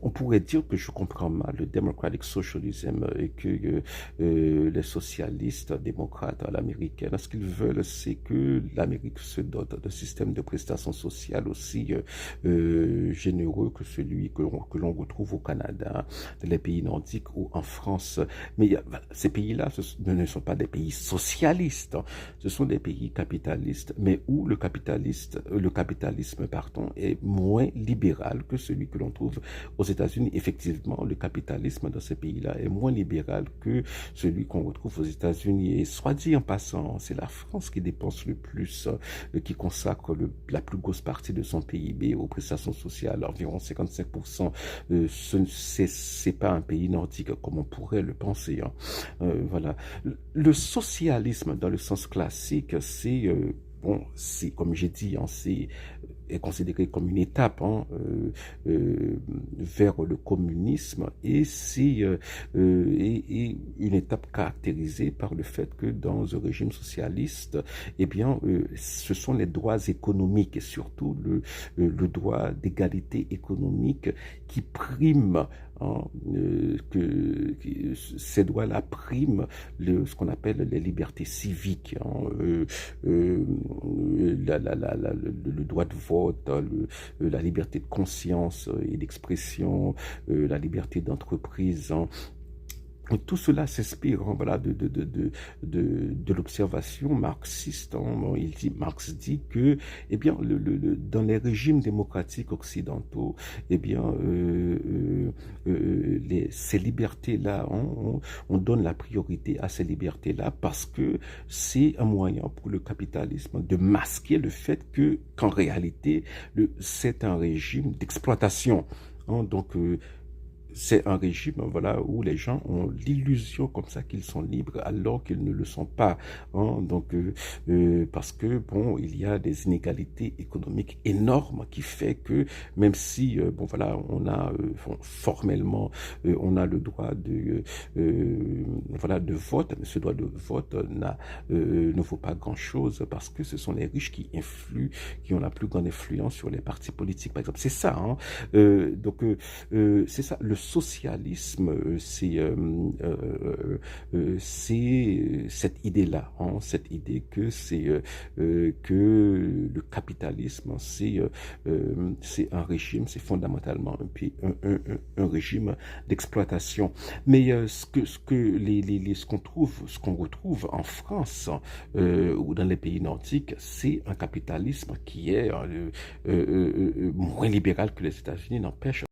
on pourrait dire que je comprends mal le democratic socialism et que les socialistes démocrates à l'américaine, ce qu'ils veulent, c'est que l'Amérique se dote d'un système de prestations sociales aussi généreux que celui que l'on retrouve au Canada, dans les pays nordiques ou en France. Mais ces pays-là ne sont pas des pays socialistes, hein. Ce sont des pays capitalistes, mais où le capitalisme, pardon, est moins libéral que celui que l'on trouve aux États-Unis. Effectivement, le capitalisme dans ces pays-là est moins libéral que celui qu'on retrouve aux États-Unis. Et soit dit en passant, c'est la France qui dépense le plus, qui consacre la plus grosse partie de son PIB aux prestations sociales, environ 55%. C'est pas un pays nordique comme on pourrait le penser, hein. Voilà. Le socialisme, dans le sens classique, c'est bon, c'est comme j'ai dit, hein, c'est est considéré comme une étape, hein, vers le communisme et c'est et une étape caractérisée par le fait que dans un régime socialiste, eh bien, ce sont les droits économiques et surtout le droit d'égalité économique qui prime. Hein, ces droits-là priment ce qu'on appelle les libertés civiques, hein, le droit de vote, la liberté de conscience et d'expression, la liberté d'entreprise, hein. Tout cela s'inspire, hein, voilà, de l'observation marxiste, hein. Marx dit que, eh bien, dans les régimes démocratiques occidentaux, eh bien, ces libertés-là, hein, on donne la priorité à ces libertés-là parce que c'est un moyen pour le capitalisme de masquer le fait qu'en réalité, c'est un régime d'exploitation, hein. Donc, c'est un régime, voilà, où les gens ont l'illusion comme ça qu'ils sont libres alors qu'ils ne le sont pas, hein. Donc parce que bon, il y a des inégalités économiques énormes qui fait que même si bon voilà, on a formellement on a le droit de voilà de vote, mais ce droit de vote ne vaut pas grand chose parce que ce sont les riches qui influent, qui ont la plus grande influence sur les partis politiques, par exemple. C'est ça, hein. Donc c'est ça. Le socialisme, c'est cette idée-là, hein, cette idée que que le capitalisme, c'est un régime, c'est fondamentalement un régime d'exploitation. Mais ce qu'on retrouve en France ou dans les pays nordiques, c'est un capitalisme qui est moins libéral que les États-Unis, n'empêche.